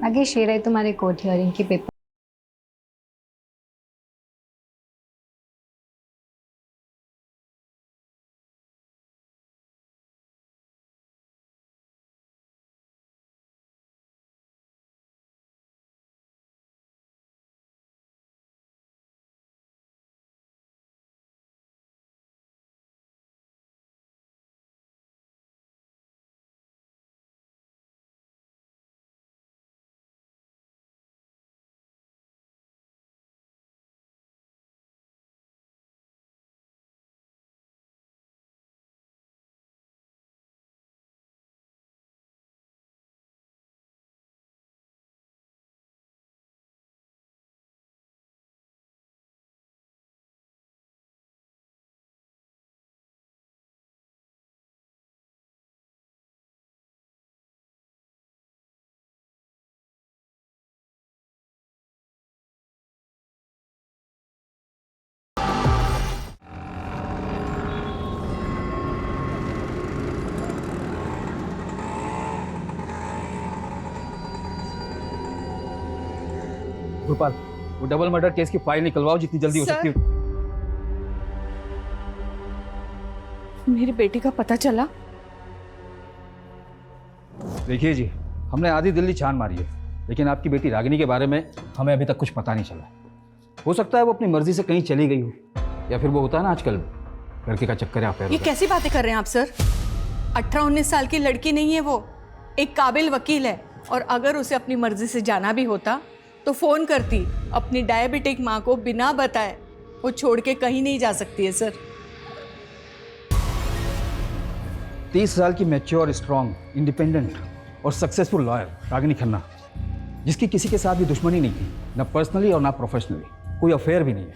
आगे शेर है तुम्हारे कोर्ट हियरिंग की पेपर। गोपाल, वो डबल मर्डर केस की फाइल निकलवाओ जितनी जल्दी हो सकती हो। मेरी बेटी का पता चला? देखिए जी, हमने आधी दिल्ली छान मारी है, लेकिन आपकी बेटी रागिनी के बारे में हमें अभी तक कुछ पता नहीं चला। हो सकता है वो अपनी मर्जी से कहीं चली गई हो, या फिर वो होता है ना आजकल लड़के का चक्कर है अफेयर। ये कैसी बातें कर रहे हैं आप सर? 18-19 साल की लड़की नहीं है वो, एक काबिल वकील है। और अगर उसे अपनी मर्जी से जाना भी होता तो फोन करती। अपनी डायबिटिक माँ को बिना बताए वो छोड़ के कहीं नहीं जा सकती है सर। 30 साल की मैच्योर, स्ट्रांग, इंडिपेंडेंट और सक्सेसफुल लॉयर रागिनी खन्ना, जिसकी किसी के साथ भी दुश्मनी नहीं थी, ना पर्सनली और ना प्रोफेशनली, कोई अफेयर भी नहीं है।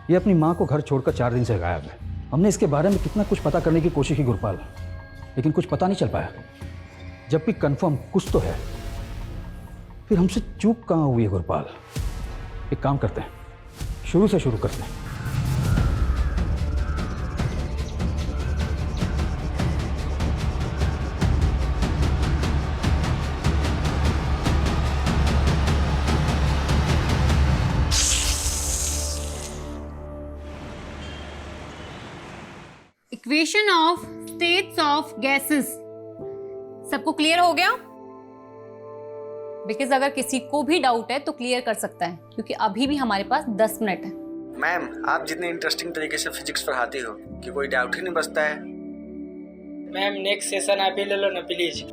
ये अपनी माँ को घर छोड़कर 4 दिन से गायब है। हमने इसके बारे में कितना कुछ पता करने की कोशिश की गुरपाल, लेकिन कुछ पता नहीं चल पाया। जब भी कंफर्म कुछ तो है, फिर हमसे चूक कहाँ हुई है गुरपाल? एक काम करते हैं, शुरू से शुरू करते हैं। Equation of states of gases सबको क्लियर हो गया? बिकॉज अगर किसी को भी डाउट है तो क्लियर कर सकता है, क्योंकि अभी भी हमारे पास 10 मिनट है। मैम, आप जितनी इंटरेस्टिंग तरीके से फिजिक्स पढ़ाती हो कि कोई डाउट ही नहीं बचता है। मैम नेक्स्ट सेशन आप ही ले लो ना प्लीज।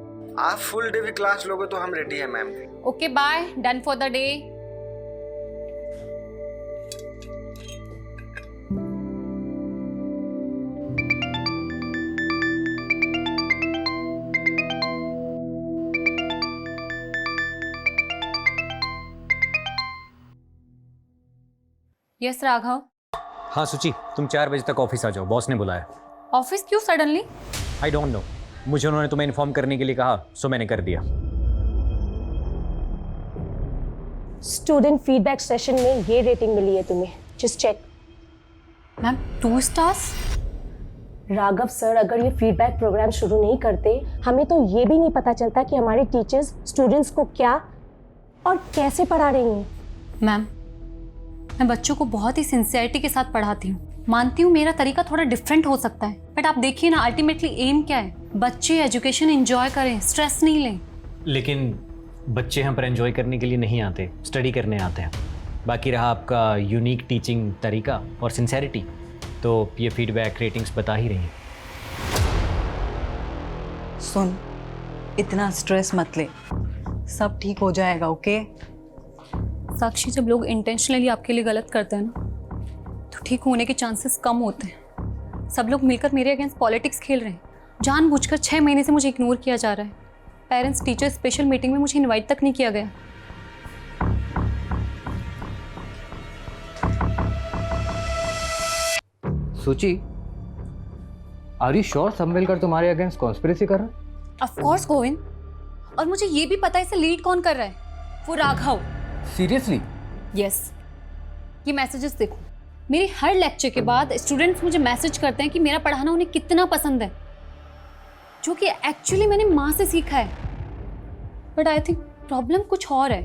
आप फुल डे भी क्लास लोगे तो हम रेडी हैं ma'am. Okay bye, done for the day. Yes Raghav. हाँ सुची, तुम 4 बजे तक ऑफिस आ जाओ, बॉस ने बुलाया। ऑफिस क्यों सडनली? आई डोंट नो, मुझे उन्होंने तुम्हें इन्फॉर्म करने के लिए कहा, सो मैंने कर दिया। स्टूडेंट फीडबैक सेशन में ये रेटिंग मिली है तुम्हें, just check. Ma'am 2 stars? Raghav sir अगर ये फीडबैक प्रोग्राम शुरू नहीं करते, हमें तो ये भी नहीं पता चलता कि हमारे टीचर्स स्टूडेंट्स को क्या और कैसे पढ़ा रही हैं। मैम, मैं बच्चों को बहुत ही सिंसियरिटी के साथ पढ़ाती हूँ। मानती हूँ मेरा तरीका थोड़ा डिफरेंट हो सकता है, बट आप देखिए ना, अल्टीमेटली एम क्या है? बच्चे एजुकेशन एंजॉय करें, स्ट्रेस नहीं लें। लेकिन बच्चे यहाँ पर एंजॉय करने के लिए नहीं आते, स्टडी करने आते हैं। बाकी रहा आपका यूनिक टीचिंग तरीका और सिंसेरिटी, तो ये फीडबैक रेटिंग्स बता ही रही हैं। सुन, इतना स्ट्रेस मत ले, सब ठीक हो जाएगा। ओके साक्षी, जब लोग इंटेंशनली आपके लिए गलत करते हैं ना, तो ठीक होने के चांसेस कम होते हैं। सब लोग मिलकर मेरे अगेंस्ट पॉलिटिक्स खेल रहे हैं। जानबूझकर 6 महीने से मुझे इग्नोर किया जा रहा है। पेरेंट्स टीचर स्पेशल मीटिंग में मुझे इनवाइट तक नहीं किया गया। सुची, आर यू श्योर सम्मेलकर तुम्हारे अगेंस्ट कॉन्स्पिरेसी कर रहा है? ऑफ कोर्स गोविंद, और मुझे ये भी पता है इसे लीड कौन कर रहा है, वो राघव। सीरियसली? यस। ये मैसेजेस देखो, मेरे हर लेक्चर के बाद स्टूडेंट्स मुझे मैसेज करते हैं कि मेरा पढ़ाना उन्हें कितना पसंद है, जो कि एक्चुअली मैंने माँ से सीखा है। बट आई थिंक प्रॉब्लम कुछ और है।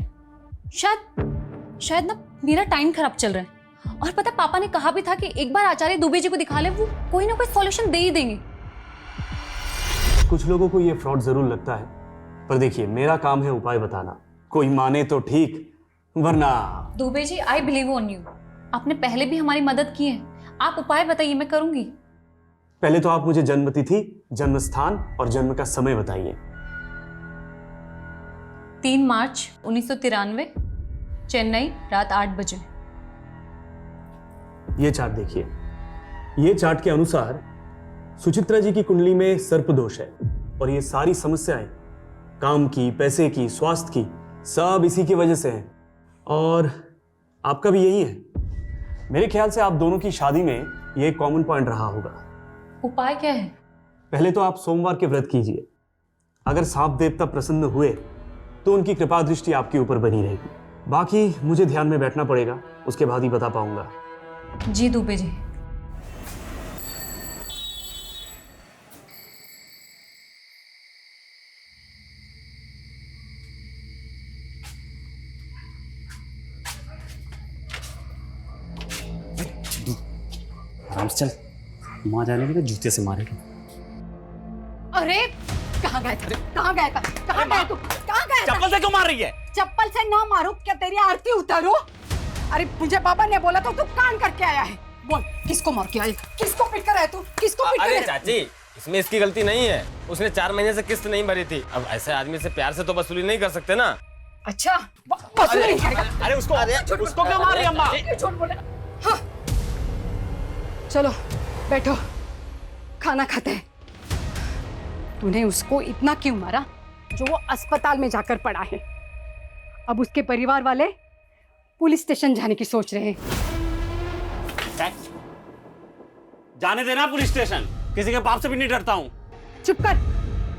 शायद ना मेरा टाइम खराब चल रहा है। और पता, पापा ने कहा भी था कि एक बार आचार्य दुबे जी को दिखा ले, वो कोई ना कोई सॉल्यूशन दे ही देंगे। कुछ लोगों को ये फ्रॉड जरूर लगता है, पर देखिए मेरा काम है उपाय बताना। कोई माने तो ठीक, वरना। Dubey ji, I believe on you. आपने पहले भी हमारी मदद की है, आप उपाय बताइए, मैं करूंगी। पहले तो आप मुझे जन्म तिथि, जन्म स्थान और जन्म का समय बताइए। 3 मार्च 1993, चेन्नई, रात 8 बजे। ये चार्ट देखिए। ये चार्ट के अनुसार सुचित्रा जी की कुंडली में सर्प दोष है, और ये सारी समस्याएं काम की, पैसे की, स्वास्थ्य की, सब इसी की वजह से है। और आपका भी यही है। मेरे ख्याल से आप दोनों की शादी में ये एक कॉमन पॉइंट रहा होगा। उपाय क्या है? पहले तो आप सोमवार के व्रत कीजिए। अगर सांप देवता प्रसन्न हुए तो उनकी कृपा दृष्टि आपके ऊपर बनी रहेगी। बाकी मुझे ध्यान में बैठना पड़ेगा, उसके बाद ही बता पाऊंगा। जी दुबे जी। आराम से चल, मां जाने लगे जूते से मारेगा। अरे कहाँ गया था? कहाँ गया था? कहाँ गया तू? कहाँ गया था? चप्पल से क्यों मार रही है? चप्पल से ना मारो, क्या तेरी आरती उतारो? अरे मुझे पापा ने बोला तो तू कान करके आया है। बोल, किसको मार के आया? किसको पीट कर आया तू? किसको पीट कर आया? अरे चाची, इसमें इसकी गलती नहीं है। उसने 4 महीने से किस्त नहीं भरी थी। अब ऐसे आदमी से प्यार से तो वसूली नहीं कर सकते ना। अच्छा, वसूली नहीं करेगा? अरे उसको क्यों मार रही है अम्मा? झूठ बोले। हाँ, चलो बैठो, खाना खाते हैं। तूने उसको इतना क्यों मारा जो वो अस्पताल में जाकर पड़ा है? अब उसके परिवार वाले पुलिस स्टेशन जाने की सोच रहे हैं। जाने देना पुलिस स्टेशन, किसी के बाप से भी नहीं डरता हूँ। चुप कर,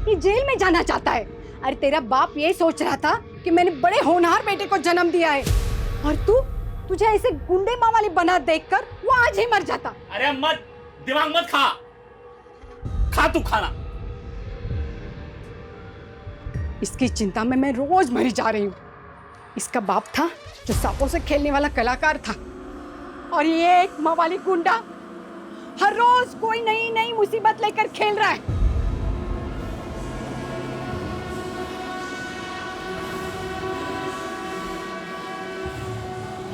ये जेल में जाना चाहता है। अरे तेरा बाप ये सोच रहा था कि मैंने बड़े होनहार बेटे को जन्म दिया है, और तुझे ऐसे गुंडे माँ वाली बना देखकर वो आज ही मर जाता। अरे मत दिमाग मत खा तू खाना। इसकी चिंता में मैं रोज मरी जा रही हूँ। इसका बाप था जो सांपों से खेलने वाला कलाकार था, और ये एक माँ वाली गुंडा हर रोज कोई नई नई मुसीबत लेकर खेल रहा है।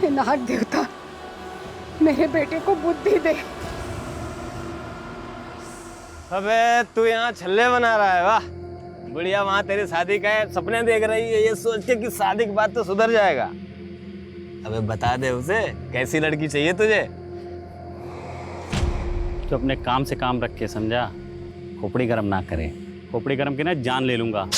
हे नाग देवता, मेरे बेटे को बुद्धि दे। अबे तू यहाँ छल्ले बना रहा है? वाह बढ़िया, वहां तेरी शादी का सपने देख रही है, ये सोच के कि शादी के बाद तो सुधर जाएगा। अबे बता दे उसे, कैसी लड़की चाहिए तुझे? तो अपने काम से काम रख के, समझा? खोपड़ी गरम ना करे, खोपड़ी गरम की ना जान ले लूंगा।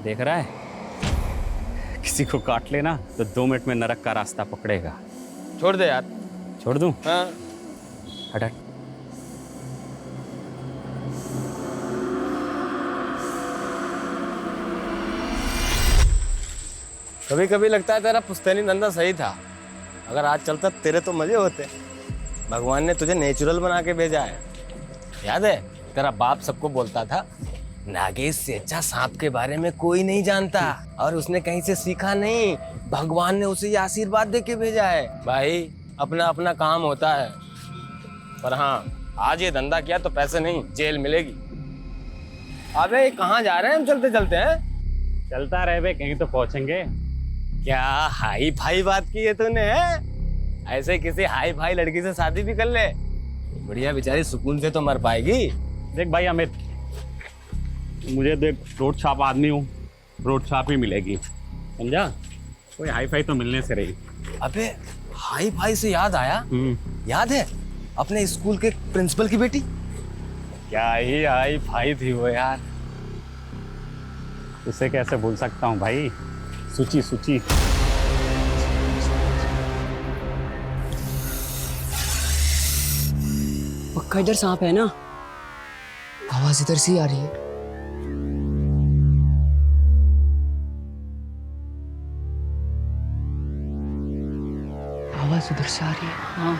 देख रहा है, किसी को काट लेना तो 2 मिनट में नरक का रास्ता पकड़ेगा। छोड़ दे यार। छोड़ दूं? हाँ। हट हट। कभी कभी लगता है तेरा पुश्तैनी धंधा सही था। अगर आज चलता तेरे तो मजे होते। भगवान ने तुझे नेचुरल बना के भेजा है। याद है तेरा बाप सबको बोलता था, नागेश से अच्छा सांप के बारे में कोई नहीं जानता, और उसने कहीं से सीखा नहीं, भगवान ने उसे ये आशीर्वाद दे के भेजा है। भाई अपना अपना काम होता है, पर हाँ आज ये धंधा किया तो पैसे नहीं, जेल मिलेगी। अबे कहाँ जा रहे हैं हम चलते चलते हैं? चलता रहे बे, कहीं तो पहुंचेंगे। क्या हाई फाई बात की है तूने? ऐसे किसी हाई फाई लड़की से शादी भी कर ले, बढ़िया बेचारी सुकून से तो मर पाएगी। देख भाई अमित, मुझे देख रोड छाप आदमी हूँ, रोड छाप ही मिलेगी, समझा? कोई हाई फाई तो मिलने से रही। अबे हाई फाई से याद आया, याद है अपने स्कूल के प्रिंसिपल की बेटी? क्या ही हाई फाई थी वो यार, उसे कैसे भूल सकता हूँ भाई। सुची सुची। पक्का इधर सांप है ना? आवाज इधर से ही आ रही है। आवाज उधर से आ रही है। हाँ।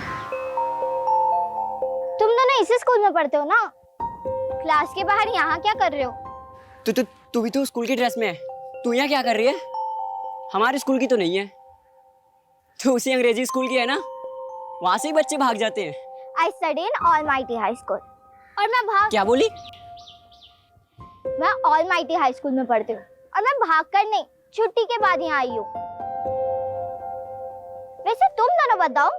तुम दोनों इसी स्कूल में पढ़ते हो ना? क्लास के बाहर यहाँ क्या कर रहे हो? तू भी तो स्कूल की ड्रेस में है। तू यहाँ क्या कर रही है? हमारे स्कूल की तो नहीं है। तू उसी अंग्रेजी स्कूल की है ना? वहाँ से ही बच्चे भाग जाते हैं। I study in Almighty High School। और मैं क्या बोली? मैं Almighty High School में पढ़ती हूँ और मैं भाग कर नहीं, छुट्टी के बाद यहाँ आई हूँ। वैसे तुम दोनों बताओ,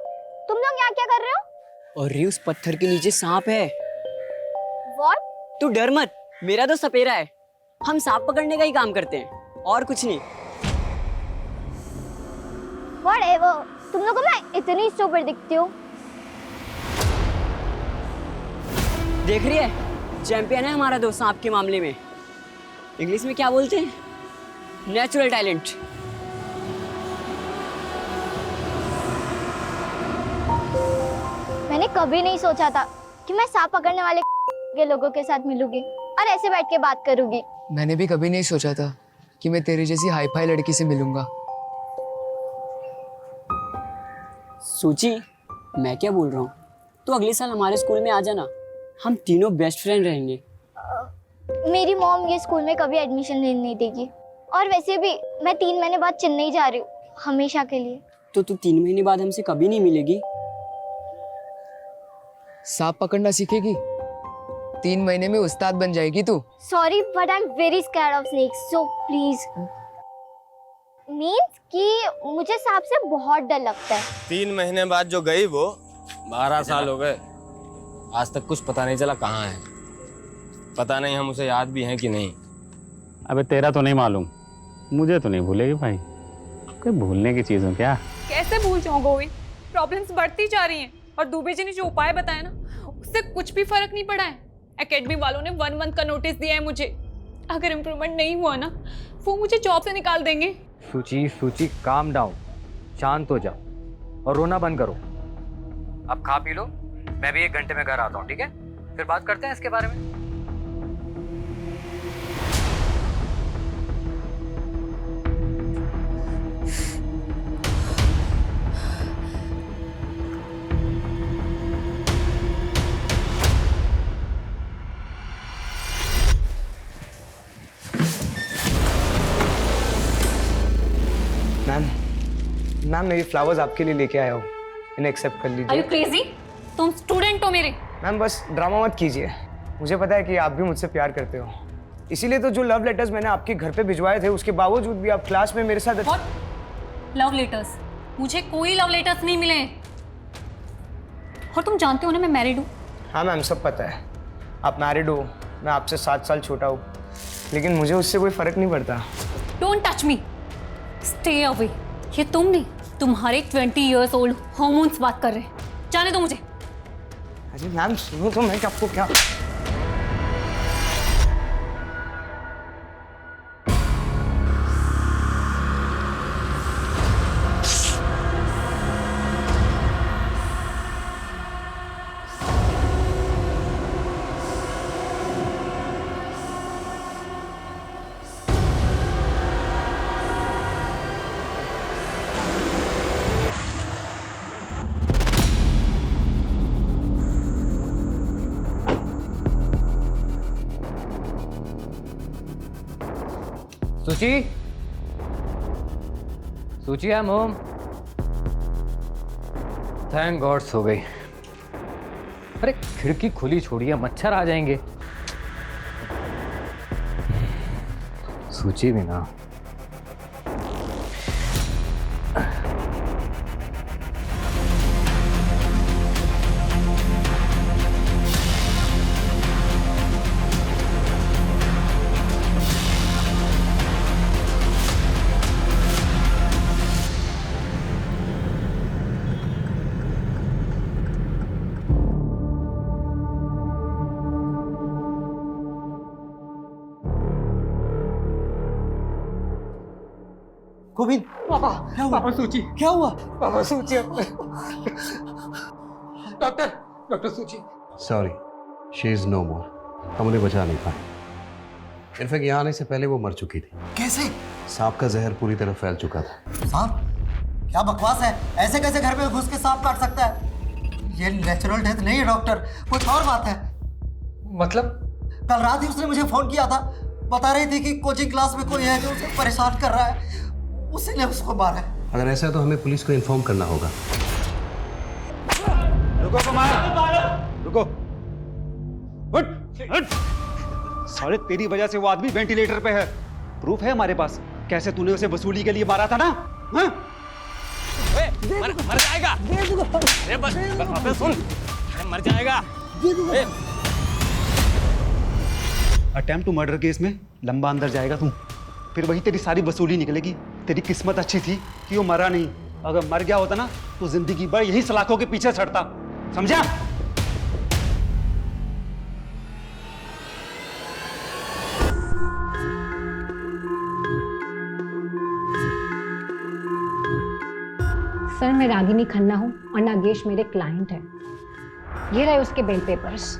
तुम लोग यहाँ क्या कर रहे हो? और उस पत्थर के नीचे सांप है। What? तू डर मत, मेरा तो सपेरा है। हम सांप पकड़ने का ही काम करते हैं और कुछ नहीं। Whatever, तुम लोगों को मैं इतनी स्टूपिड दिखती हूँ। देख रही है, चैंपियन है हमारा दोस्त सांप के मामले में। इंग्लिश में क्या बोलते हैं? Natural talent. मैंने कभी नहीं सोचा था कि मैं सांप पकड़ने वाले के लोगों के साथ मिलूंगी और ऐसे बैठ के बात करूंगी। मैंने भी कभी नहीं सोचा था कि मैं तेरी जैसी हाई फाई लड़की से मिलूंगा। सूची, मैं क्या बोल रहा हूँ, तो अगले साल हमारे स्कूल में आ जाना। हम तीनों बेस्ट फ्रेंड रहेंगे। मेरी मॉम ये स्कूल में कभी एडमिशन नहीं देगी और वैसे भी मैं 3 महीने बाद चेन्नई जा रही हूँ, हमेशा के लिए। तो तू 3 महीने बाद हमसे कभी नहीं मिलेगी? सांप पकड़ना सीखेगी, 3 महीने में उस्ताद बन जाएगी तू। Sorry but I am very scared of snakes, so please. Means कि मुझे सांप से बहुत डर लगता है। 3 महीने बाद जो गई वो 12 साल हो गए, आज तक कुछ पता नहीं चला कहाँ है। पता नहीं हम उसे याद भी हैं कि नहीं। अबे तेरा तो नहीं मालूम, मुझे तो नहीं भूलेगी भाई। कोई भूलने की चीज़ हो क्या? कैसे भूल जाऊँ गोविंद? प्रॉब्लम्स बढ़ती जा रही हैं और दुबे जी ने जो उपाय बताया ना, उससे कुछ भी फर्क नहीं पड़ा है। एकेडमी वालों ने 1 मंथ का नोटिस दिया है मुझे। अगर इम्प्रूवमेंट नहीं हुआ ना, वो मुझे जॉब से निकाल देंगे। सूची काम डाउन, शांत हो जाओ और रोना बंद करो। अब खा पी लो, मैं भी 1 घंटे में घर आता हूँ, ठीक है? फिर बात करते हैं इसके बारे में। मैम मेरी फ्लावर्स आपके लिए लेके आया हूँ, इन्हें एक्सेप्ट कर लीजिए। Are you crazy? तुम स्टूडेंट हो मेरे। मैम बस ड्रामा मत कीजिए, मुझे पता है कि आप भी मुझसे प्यार करते हो, इसीलिए तो जो लव लेटर्स मैंने आपके घर पे भिजवाए थे उसके बावजूद भी आप क्लास में मेरे साथ। Love letters? मुझे कोई लव लेटर्स नहीं मिले। और तुम जानते हो ना मैं मैरिड हूँ। हाँ मैम सब पता है, आप मैरिड हो, मैं आपसे 7 साल छोटा हूँ, लेकिन मुझे उससे कोई फर्क नहीं पड़ता। Don't touch me, stay away. ये तुम नहीं, तुम्हारे 20 years old हॉर्मोन्स बात कर रहे हैं। जाने दो मुझे। अरे मैम सुनो तो, मैं आपको क्या। सूची I am home. Thank God सो गई। अरे खिड़की खुली छोड़िए, मच्छर आ जाएंगे। सूची भी ना। गोविंद, पापा क्या हुआ? पापा सूची क्या हुआ? पापा सूची डॉक्टर सूची। Sorry, she is no more. हम उन्हें बचा नहीं पाए। इनफैक्ट यहाँ आने से पहले वो मर चुकी थी। कैसे? सांप का जहर पूरी तरह फैल चुका था। सांप? क्या बकवास है, ऐसे कैसे घर में घुस के सांप काट सकता है? ये नेचुरल डेथ नहीं है डॉक्टर, कुछ और बात है। मतलब? कल रात ही उसने मुझे फोन किया था, बता रही थी कि कोचिंग क्लास में कोई है जो उसे परेशान कर रहा है, उसी ने उसको मारा है। अगर ऐसा है तो हमें पुलिस को इन्फॉर्म करना होगा। रुको कुमार, रुको। उठ। साले तेरी वजह से वो आदमी वेंटिलेटर पे है। प्रूफ है हमारे पास, कैसे तूने उसे वसूली के लिए मारा था ना? हाँ? मर जाएगा। अरे बस अबे सुन, अरे मर जाएगा। अटेम्प्ट टू मर्डर केस में लंबा अंदर जाएगा तू, फिर वही तेरी सारी वसूली निकलेगी। तेरी किस्मत अच्छी थी कि वो मरा नहीं, अगर मर गया होता ना तो जिंदगी भर यही सलाखों के पीछे चढ़ता, समझा? सर, मैं रागिनी खन्ना हूँ और नागेश मेरे क्लाइंट हैं। ये रहे उसके बेल पेपर्स।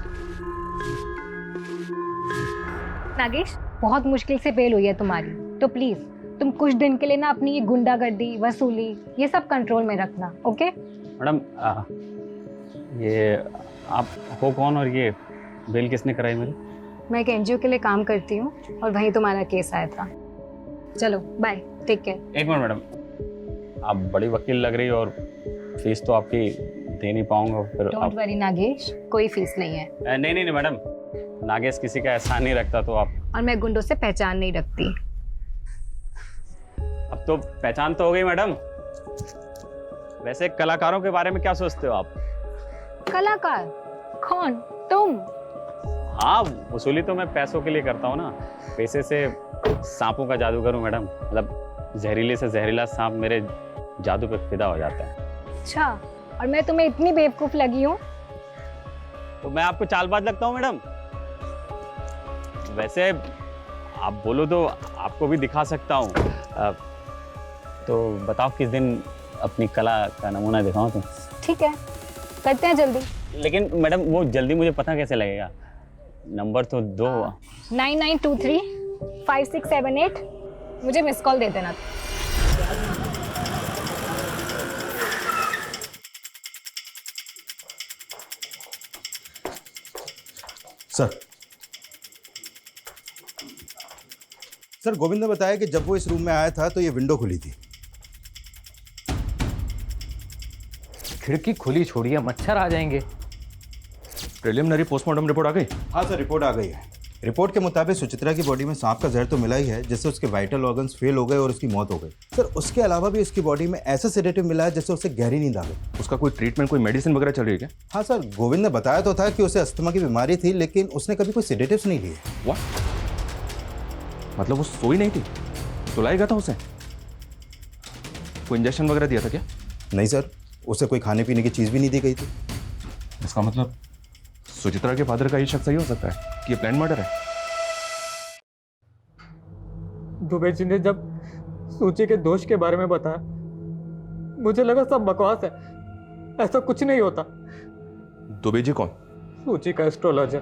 नागेश, बहुत मुश्किल से बेल हुई है तुम्हारी, तो प्लीज तुम कुछ दिन के लिए ना अपनी ये गुंडागर्दी, वसूली, ये सब कंट्रोल में रखना, ओके? मैडम, ये आप हो कौन और ये बेल किसने कराई मेरी? मैं एक एनजीओ के लिए काम करती हूँ और वहीं तुम्हारा केस आया था। चलो बाय, टेक केयर। एक मिनट मैडम, आप बड़ी वकील लग रही हो और फीस तो आपकी दे नहीं पाऊंगा फिर। डोंट वरी नागेश, कोई फीस नहीं है। नहीं मैडम, नागेश किसी का एहसान नहीं रखता तो आप। और मैं गुंडों से पहचान नहीं रखती। अब तो पहचान तो हो गई मैडम। वैसे कलाकारों के बारे में क्या सोचते हो आप? कलाकार? कौन? तुम? हाँ, वसूली तो मैं पैसों के लिए करता हूँ ना। पैसे से सांपों का जादू करूँ मैडम, मतलब जहरीले से जहरीला सांप मेरे जादू पे फिदा हो जाता है। अच्छा, और मैं तुम्हें इतनी बेवकूफ लगी हूँ? तो मैं आपको चालबाज लगता हूँ मैडम? वैसे आप बोलो तो आपको भी दिखा सकता हूँ। तो बताओ किस दिन अपनी कला का नमूना दिखाऊं तुम? ठीक है, करते हैं जल्दी। लेकिन मैडम वो जल्दी मुझे पता कैसे लगेगा? नंबर तो दो। 99235678, मुझे मिस कॉल दे देना। सर, गोविंद ने बताया कि जब वो इस रूम में आया था तो ये विंडो खुली थी। खिड़की खुली छोड़िए, मच्छर आ जाएंगे। प्रिलिमिनरी पोस्टमार्टम रिपोर्ट आ गई? हाँ सर, रिपोर्ट आ गई है। रिपोर्ट के मुताबिक सुचित्रा की बॉडी में सांप का जहर तो मिला ही है, जिससे उसके वाइटल ऑर्गन्स फेल हो गए और उसकी मौत हो गई। सर, उसके अलावा भी उसकी बॉडी में ऐसा सेडेटिव मिला है जिससे उसे गहरी नींद आ गई। उसका कोई ट्रीटमेंट, कोई मेडिसिन वगैरह चल रही है क्या? हाँ सर, गोविंद ने बताया तो था कि उसे अस्थमा की बीमारी थी, लेकिन उसने कभी कोई सेडेटिव्स नहीं लिए। व्हाट? मतलब वो सोई नहीं थी, सुलाया गया था उसे? कोई इंजेक्शन वगैरह दिया था क्या? नहीं सर, उसे कोई खाने पीने की चीज़ भी नहीं दी गई थी। इसका मतलब सुचित्रा के फादर का ये शक सही हो सकता है कि ये प्लान मर्डर है। दुबे जी ने जब सूची के दोष के बारे में बताया, मुझे लगा सब बकवास है, ऐसा कुछ नहीं होता। दुबे जी कौन? सूची का एस्ट्रोलॉजर।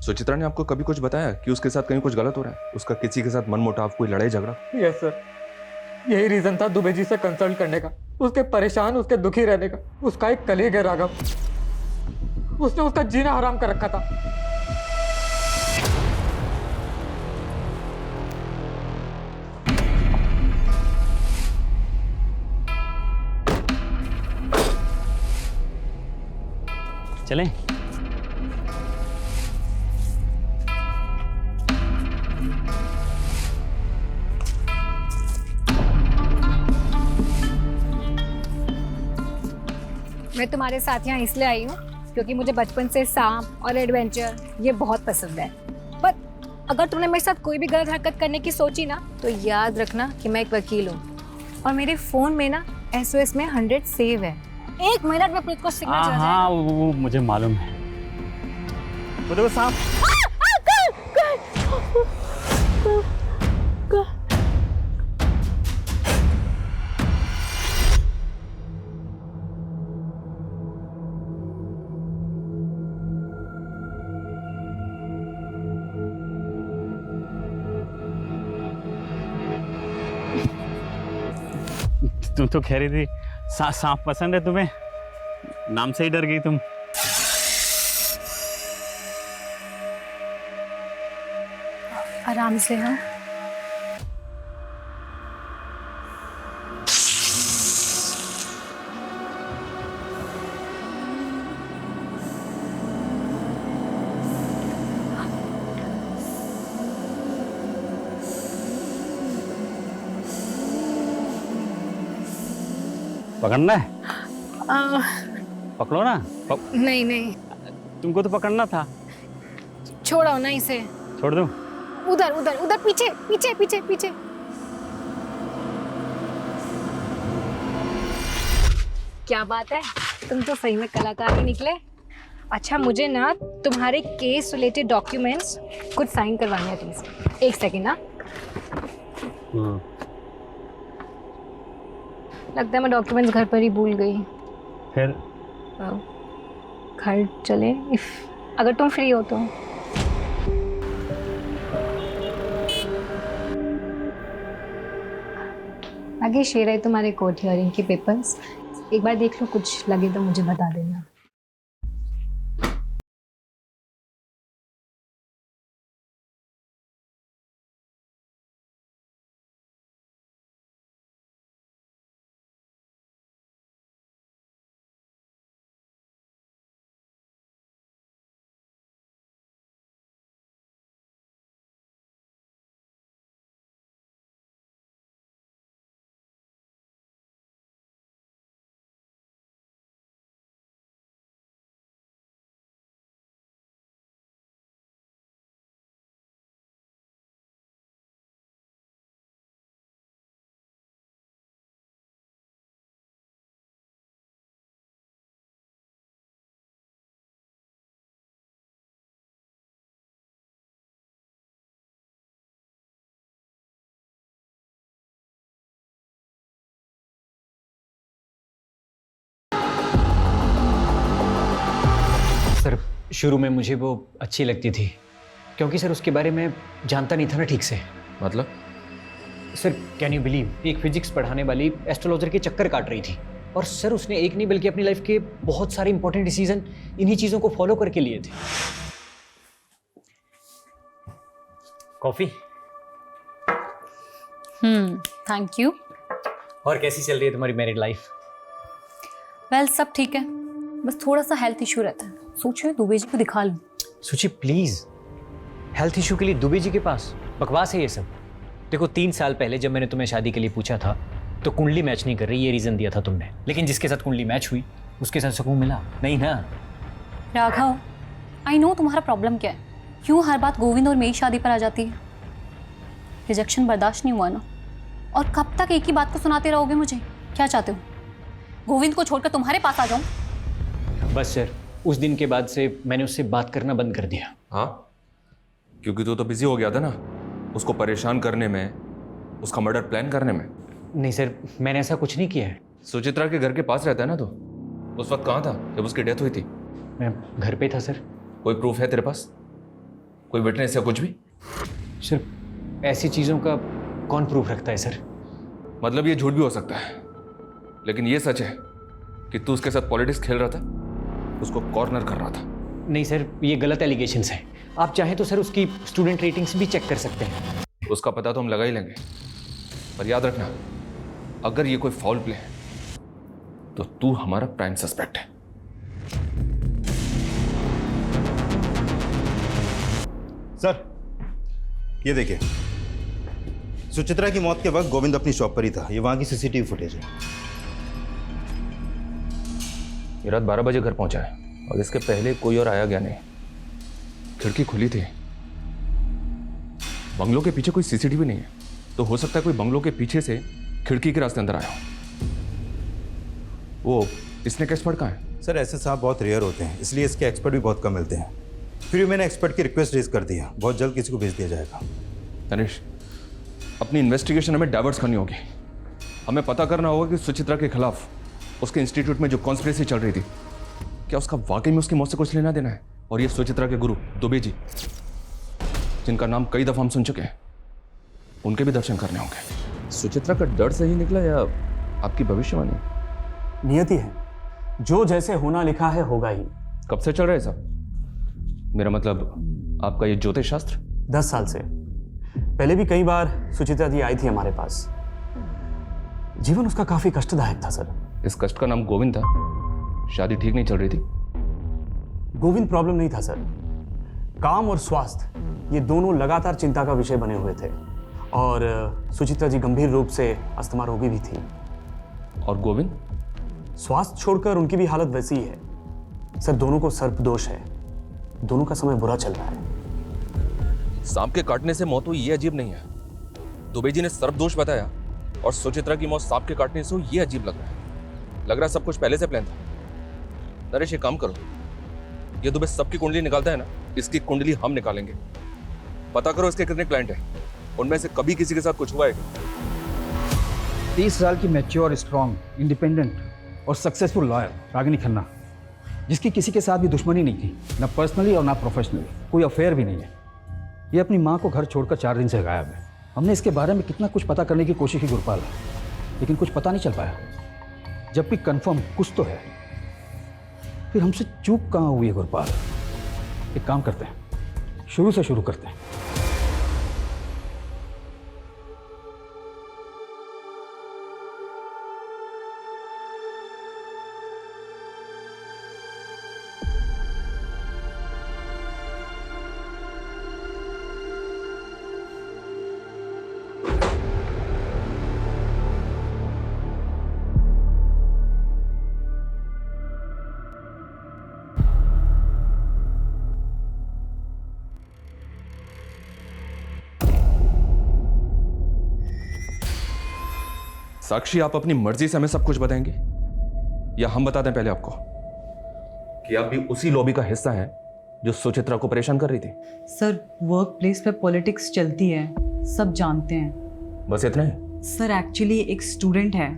सुचित्रा ने आपको कभी कुछ बताया कि उसके साथ कहीं कुछ गलत हो रहा है? उसका किसी के साथ मनमुटाव, कोई लड़ाई झगड़ा? यस सर, यही रीजन था दुबे जी से कंसल्ट करने का, उसके परेशान, उसके दुखी रहने का। उसका एक कलीग है राघव, उसने उसका जीना हराम कर रखा था। चलें? मैं तुम्हारे साथ यहाँ इसलिए आई हूँ क्योंकि मुझे बचपन से सांप और एडवेंचर ये बहुत पसंद है। पर अगर तुमने मेरे साथ कोई भी गलत हरकत करने की सोची ना, तो याद रखना कि मैं एक वकील हूँ और मेरे फ़ोन में ना SOS में 100 सेव है। 1 मिनट में पुलिस को सिग्नल चला जाएगा। हाँ, वो मुझे मालूम है। तो देखो सांप। तू तो कह रही थी सांप पसंद है तुम्हें, नाम से ही डर गई तुम। आराम से। हाँ, पकड़ना है? पकड़ो ना। नहीं नहीं, तुमको तो पकड़ना था। छोड़ो ना इसे। छोड़ दूं? उधर उधर उधर, पीछे पीछे पीछे पीछे। क्या बात है, तुम तो सही में कलाकार ही निकले। अच्छा, मुझे ना तुम्हारे केस रिलेटेड डॉक्यूमेंट्स कुछ साइन करवाने हैं प्लीज। एक सेकेंड ना। लगता है मैं डॉक्यूमेंट्स घर पर ही भूल गई। फिर घर चले अगर तुम फ्री हो तो। आगे शेयर है तुम्हारे कोर्ट हियरिंग के पेपर्स, एक बार देख लो, कुछ लगे तो मुझे बता देना। सर शुरू में मुझे वो अच्छी लगती थी क्योंकि सर उसके बारे में जानता नहीं था ना ठीक से। मतलब? सर कैन यू बिलीव, एक फिजिक्स पढ़ाने वाली एस्ट्रोलॉजर के चक्कर काट रही थी और सर उसने एक नहीं बल्कि अपनी लाइफ के बहुत सारे इंपॉर्टेंट डिसीजन इन्हीं चीज़ों को फॉलो करके लिए थे। कॉफ़ी? Thank you. और कैसी चल रही है तुम्हारी मैरिड लाइफ? वेल सब ठीक है, बस थोड़ा सा हेल्थ इशू रहता है। सोच रही दुबे जी को दिखा लूं। सोचिए प्लीज, हेल्थ इशू के लिए दुबे जी के पास? बकवास है ये सब। देखो 3 साल पहले जब मैंने तुम्हें शादी के लिए पूछा था तो कुंडली मैच नहीं कर रही, ये रीजन दिया था तुमने, लेकिन जिसके साथ कुंडली मैच हुई उसके साथ सुकून मिला नहीं ना? राघव, आई नो तुम्हारा प्रॉब्लम क्या है, क्यों हर बात गोविंद और मेरी शादी पर आ जाती है। रिजेक्शन बर्दाश्त नहीं हुआ ना, और कब तक एक ही बात को सुनाते रहोगे मुझे? क्या चाहते हो, गोविंद को छोड़कर तुम्हारे पास आ जाऊं? बस सर, उस दिन के बाद से मैंने उससे बात करना बंद कर दिया। हाँ, क्योंकि तू तो बिजी हो गया था ना उसको परेशान करने में, उसका मर्डर प्लान करने में। नहीं सर, मैंने ऐसा कुछ नहीं किया है। सुचित्रा के घर के पास रहता है ना तू, उस वक्त कहाँ था जब उसकी डेथ हुई थी? मैं घर पे था सर। कोई प्रूफ है तेरे पास, कोई विटनेस या कुछ भी? सर ऐसी चीज़ों का कौन प्रूफ रखता है सर? मतलब ये झूठ भी हो सकता है, लेकिन ये सच है कि तू उसके साथ पॉलिटिक्स खेल रहा था, उसको कॉर्नर कर रहा था। नहीं सर, ये गलत एलिगेशंस हैं। आप चाहें तो सर उसकी स्टूडेंट रेटिंग्स भी चेक कर सकते हैं। उसका पता तो हम लगा ही लेंगे, पर याद रखना अगर ये कोई फाउल प्ले है तो तू हमारा प्राइम सस्पेक्ट है। सर ये देखिए, सुचित्रा की मौत के वक्त गोविंद अपनी शॉप पर ही था, ये वहां की सीसीटीवी फुटेज है। ये रात 12 बजे घर पहुंचा है और इसके पहले कोई और आया गया नहीं। खिड़की खुली थी, बंगलों के पीछे कोई सीसीटीवी नहीं है, तो हो सकता है कोई बंगलों के पीछे से खिड़की के रास्ते अंदर आया हो। वो इसने एक्सपर्ट कहाँ है? सर ऐसे सांप बहुत रेयर होते हैं, इसलिए इसके एक्सपर्ट भी बहुत कम मिलते हैं। फिर मैंने एक्सपर्ट की रिक्वेस्ट रेज कर दी है, बहुत जल्द किसी को भेज दिया जाएगा। तनिष, अपनी इन्वेस्टिगेशन हमें डाइवर्ट करनी होगी। हमें पता करना होगा कि सुचित्रा के खिलाफ उसके इंस्टीट्यूट में जो कॉन्स्पिरेसी चल रही थी, क्या उसका वाकई में उसकी मौत से कुछ लेना देना है? और ये सुचित्रा के गुरु दुबे जी, जिनका नाम कई दफा हम सुन चुके हैं, उनके भी दर्शन करने होंगे। सुचित्रा का डर सही निकला या आपकी भविष्यवाणी नियति है, जो जैसे होना लिखा है होगा ही। कब से चल रहा है सब? मेरा मतलब आपका ये ज्योतिष शास्त्र? 10 साल से। पहले भी कई बार सुचित्रा जी आई थी हमारे पास। जीवन उसका काफी कष्टदायक था सर। इस कष्ट का नाम गोविंद था। शादी ठीक नहीं चल रही थी। गोविंद प्रॉब्लम नहीं था सर, काम और स्वास्थ्य ये दोनों लगातार चिंता का विषय बने हुए थे। और सुचित्रा जी गंभीर रूप से अस्थमा रोगी भी थी। और गोविंद? स्वास्थ्य छोड़कर उनकी भी हालत वैसी ही है सर। दोनों को सर्पदोष है, दोनों का समय बुरा चल रहा है। सांप के काटने से मौत हुई ये अजीब नहीं है। दुबे जी ने सर्पदोष बताया और सुचित्रा की मौत सांप के काटने से हुई ये अजीब लग रहा है। लग रहा है सब कुछ पहले से प्लान था। नरेश एक काम करो, ये दुबे सबकी कुंडली निकालता है ना, इसकी कुंडली हम निकालेंगे। पता करो इसके कितने क्लाइंट हैं, उनमें से कभी किसी के साथ कुछ हुआ है? 30 साल की मैच्योर, स्ट्रॉन्ग, इंडिपेंडेंट और सक्सेसफुल लॉयर रागिनी खन्ना, जिसकी किसी के साथ भी दुश्मनी नहीं थी, ना पर्सनली और ना प्रोफेशनली, कोई अफेयर भी नहीं है। ये अपनी माँ को घर छोड़कर 4 दिन से गायब है। हमने इसके बारे में कितना कुछ पता करने की कोशिश की गुरपाल, लेकिन कुछ पता नहीं चल पाया। जब भी कंफर्म कुछ तो है, फिर हमसे चूक कहाँ हुई है गुरपाल? एक काम करते हैं, शुरू से शुरू करते हैं। साक्षी, आप अपनी मर्जी से हमें सब कुछ बताएंगे या हम बता दें पहले आपको कि आप भी उसी लॉबी का हिस्सा हैं जो सुचित्रा को परेशान कर रही थी? सर, वर्क प्लेस पे पॉलिटिक्स चलती है, सब जानते हैं। बस इतना ही? सर, एक्चुअली एक स्टूडेंट है,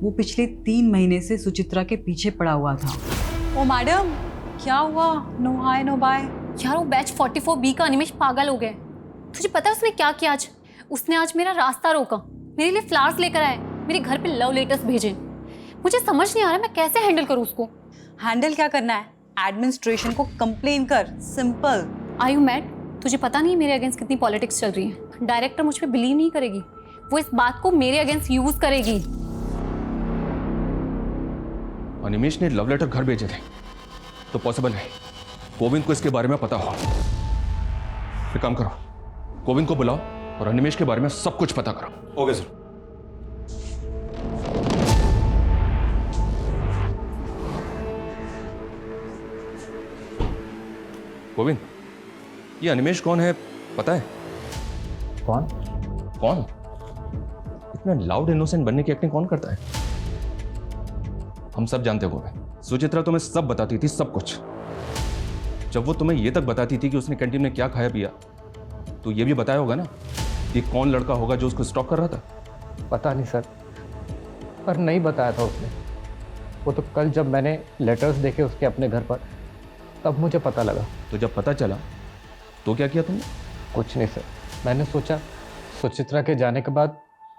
वो पिछले 3 महीने से सुचित्रा के पीछे पड़ा हुआ था। ओ मैडम, क्या हुआ? No hi no bye. यार वो बैच 44B का अनिमेश पागल हो गया। तुझे पता है उसने क्या किया आज? उसने आज मेरा रास्ता रोका, मेरे लिए फ्लावर्स लेकर आए, मेरे घर पे लव लेटर्स भेजे। मुझे समझ नहीं आ रहा मैं कैसे हैंडल करूँ उसको। हैंडल क्या करना है? एडमिनिस्ट्रेशन को कंप्लेन कर, सिंपल। Are you mad? तुझे पता नहीं मेरे अगेंस्ट कितनी पॉलिटिक्स चल रही है। डायरेक्टर मुझ पे बिलीव नहीं करेगी, वो इस बात को मेरे अगेंस्ट यूज करेगी। अनिमेश ने लव लेटर घर भेजे थे तो पॉसिबल है गोविंद को इसके बारे में पता हो। एक काम करो, गोविंद को बुलाओ और अनिमेश के बारे में सब कुछ पता करो। Okay sir. गोविंद, ये अनिमेश कौन है पता है? कौन? कौन? इतना लाउड इनोसेंट बनने की एक्टिंग कौन करता है? हम सब जानते हो गोविंद, सुचित्रा तुम्हें सब बताती थी, सब कुछ। जब वो तुम्हें ये तक बताती थी कि उसने कैंटीन में क्या खाया पिया, तो ये भी बताया होगा ना कि कौन लड़का होगा जो उसको स्टॉक कर रहा था? पता नहीं सर, पर नहीं बताया था उसने। वो तो कल जब मैंने लेटर्स देखे उसके अपने घर पर, तब मुझे पता लगा। तो जब पता चला तो क्या किया तुमने? कुछ नहीं सर, मैंने सोचा सुचित्रा के जाने के बाद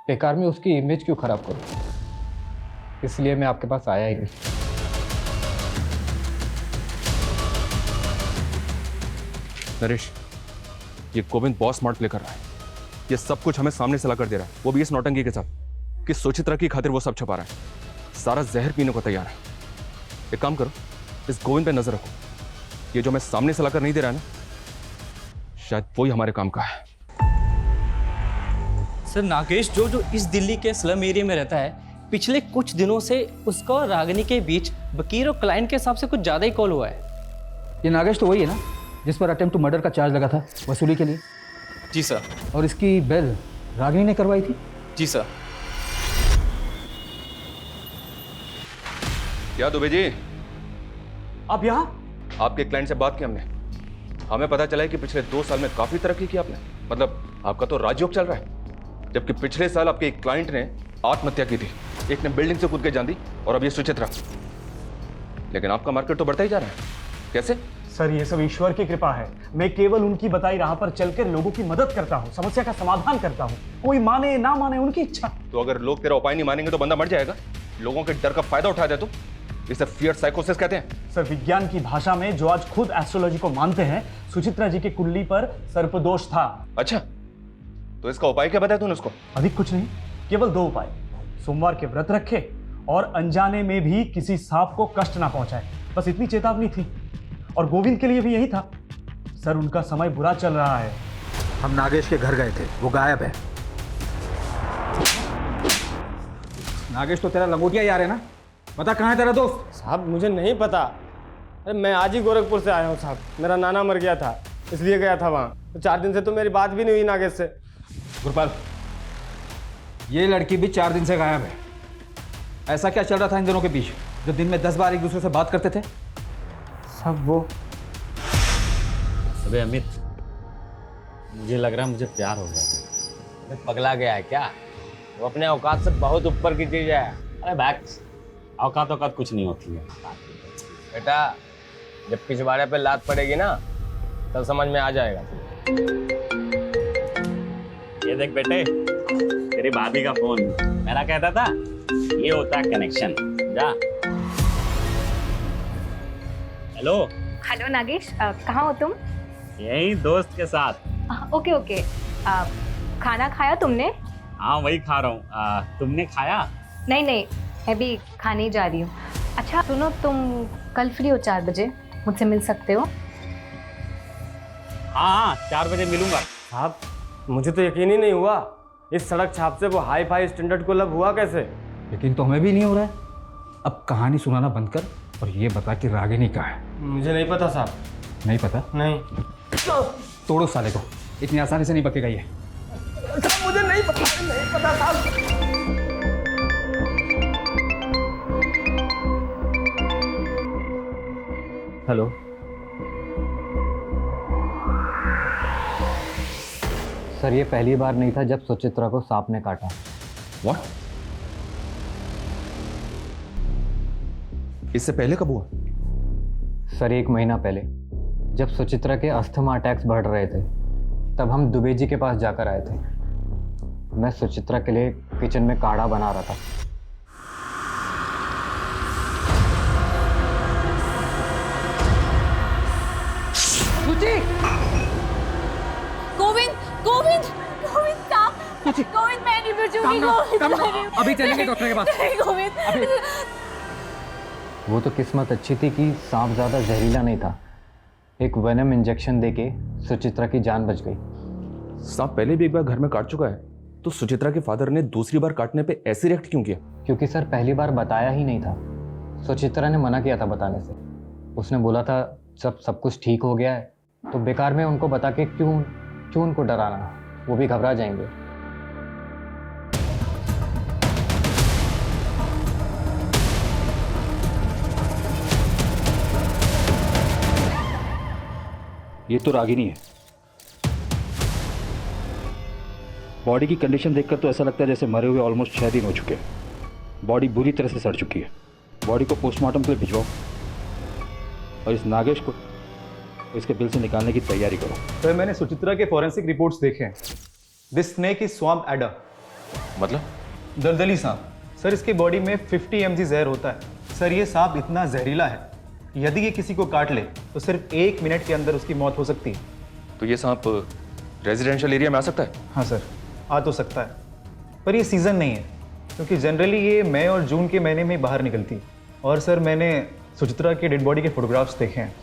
बेकार में उसकी इमेज क्यों खराब करूं, इसलिए मैं आपके पास आया ही नहीं। नरेश, ये गोविंद बहुत स्मार्ट प्ले कर रहा है। ये सब कुछ हमें सामने से ला कर दे रहा है, वो भी इस नौटंकी के साथ कि सुचित्रा की खातिर वो सब छुपा रहा है। सारा जहर पीने को तैयार है। एक काम करो, इस गोविंद पे नजर रखो। ये जो मैं सामने से लाकर नहीं दे रहा है ना, शायद वही हमारे काम का है। सर, नागेश जो इस दिल्ली के स्लम एरिया में रहता है, पिछले कुछ दिनों से उसका और रागिनी के बीच वकील और क्लाइंट के हिसाब से कुछ ज़्यादा ही कॉल हुआ है। ये नागेश तो वही है ना जिस पर अटेम्प्ट टू मर्डर का चार्ज लगा था वसूली के लिए? जी सर। और इसकी बेल रागिनी ने करवाई थी? जी सर। क्या दुबे जी, आप यहाँ? आपके क्लाइंट से बात की हमने, हमें पता चला है कि पिछले 2 साल में काफी तरक्की की आपने। मतलब आपका तो राजयोग चल रहा है, जबकि पिछले साल आपके एक क्लाइंट ने आत्महत्या की थी, एक ने बिल्डिंग से कूद के जान दी, और अब ये सुचित्रा। लेकिन आपका मार्केट तो बढ़ता ही जा रहा है, कैसे? सर ये सब ईश्वर की कृपा है। मैं केवल उनकी बताई राह पर चलकर लोगों की मदद करता हूँ, समस्या का समाधान करता हूँ। कोई माने ना माने उनकी इच्छा। तो अगर लोग तेरा उपाय नहीं मानेंगे तो बंदा मर जाएगा। लोगों के डर का फायदा उठा दे तो इसे फियर साइकोसिस कहते हैं। सर विज्ञान की भाषा में जो आज खुद एस्ट्रोलॉजी को मानते हैं, सुचित्रा जी की कुंडली पर सर्पदोष था। अच्छा, तो इसका उपाय क्या बताया तूने उसको? अधिक कुछ नहीं, केवल 2 उपाय। सोमवार के व्रत रखे और अनजाने में भी किसी सांप को कष्ट ना पहुंचाए, बस इतनी चेतावनी थी। और गोविंद के लिए भी यही था। सर उनका समय बुरा चल रहा है। हम नागेश के घर गए थे, वो गायब है। नागेश तो तेरा लंगोटिया यार है ना? बता कहाँ है तेरा दोस्त? साहब मुझे नहीं पता। अरे मैं आज ही गोरखपुर से आया हूँ साहब। मेरा नाना मर गया था, इसलिए गया था वहाँ। तो 4 दिन से तो मेरी बात भी नहीं हुई नागेश से। गुरपाल, ये लड़की भी 4 दिन से गायब है। ऐसा क्या चल रहा था इन दोनों के बीच जो दिन में 10 बार एक दूसरे से बात करते थे? सब वो। अबे अमित, मुझे लग रहा है मुझे प्यार हो गया। पगला गया है क्या? वो अपने औकात से बहुत ऊपर की चीज है। अरे बैक्स, औकात कुछ नहीं होती है बेटा। जब पिछवाड़े पे लात पड़ेगी ना तब समझ में आ जाएगा। ये देख बेटे, तेरी भाभी का फोन। मेरा कहता था ये होता है कनेक्शन। जा। हेलो। हेलो नागेश, कहाँ हो तुम? यही दोस्त के साथ। Okay okay. खाना खाया तुमने? हाँ वही खा रहा हूँ। तुमने खाया? नहीं नहीं, मैं भी खाने ही जा रही हूँ। अच्छा सुनो, तुम कल फ्री हो 4 बजे? मुझसे मिल सकते हो? हाँ 4 बजे मिलूंगा। साहब मुझे तो यकीन ही नहीं हुआ, इस सड़क छाप से वो हाई फाई स्टैंडर्ड को लब हुआ कैसे? यकीन तो हमें भी नहीं हो रहा है। अब कहानी सुनाना बंद कर और ये बता कि रागिनी कहाँ है। मुझे नहीं पता साहब। नहीं पता? नहीं। तोड़ो साले को, इतनी आसानी से नहीं बकेगा ये। मुझे नहीं पता साहब। हेलो। सर ये पहली बार नहीं था जब सुचित्रा को सांप ने काटा। What? इससे पहले कब हुआ? सर 1 महीना पहले, जब सुचित्रा के अस्थमा अटैक्स बढ़ रहे थे, तब हम दुबे जी के पास जाकर आए थे। मैं सुचित्रा के लिए किचन में काढ़ा बना रहा था। गोविंद गोविंद गोविंद का गोविंद, मैं नहीं बचूंगी। गोविंद अभी चलेंगे डॉक्टर के पास। गोविंद। वो तो किस्मत अच्छी थी कि सांप ज़्यादा जहरीला नहीं था। एक वेनम इंजेक्शन देके सुचित्रा की जान बच गई। सांप पहले भी एक बार घर में काट चुका है, तो सुचित्रा के फादर ने दूसरी बार काटने पे ऐसे रिएक्ट क्यों किया? क्योंकि सर पहली बार बताया ही नहीं था। सुचित्रा ने मना किया था बताने से। उसने बोला था जब सब कुछ ठीक हो गया है तो बेकार में उनको बता के क्यों उनको डराना, वो भी घबरा जाएंगे। ये तो रागिनी है। बॉडी की कंडीशन देखकर तो ऐसा लगता है जैसे मरे हुए ऑलमोस्ट 6 दिन हो चुके हैं। बॉडी बुरी तरह से सड़ चुकी है। बॉडी को पोस्टमार्टम के लिए भिजवाओ और इस नागेश को इसके बिल से निकालने की तैयारी करो। सर मैंने सुचित्रा के फॉरेंसिक रिपोर्ट्स देखे हैं। This snake is swamp adder. मतलब? दलदली सांप। सर इसके बॉडी में 50 mg जहर होता है। सर ये सांप इतना जहरीला है, यदि ये किसी को काट ले तो सिर्फ 1 मिनट के अंदर उसकी मौत हो सकती है। तो ये सांप रेजिडेंशियल एरिया में आ सकता है? हाँ सर, आ तो सकता है, पर ये सीज़न नहीं है, क्योंकि जनरली ये मई और जून के महीने में बाहर निकलती है। और सर मैंने सुचित्रा के डेड बॉडी के फोटोग्राफ्स देखे हैं।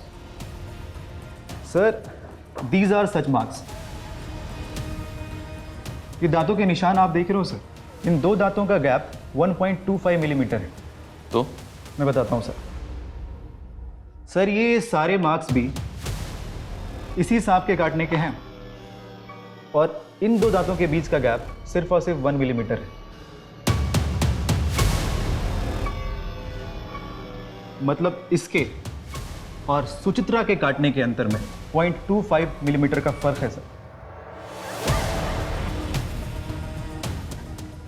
Sir these are such marks. ये दांतों के निशान आप देख रहे हो सर, इन 2 दांतों का गैप 1.25 मिलीमीटर है। तो मैं बताता हूँ सर ये सारे मार्क्स भी इसी सांप के काटने के हैं और इन 2 दांतों के बीच का गैप सिर्फ और सिर्फ 1 मिलीमीटर है। मतलब इसके और सुचित्रा के काटने के अंतर में 0.25 मिलीमीटर का फर्क है सर।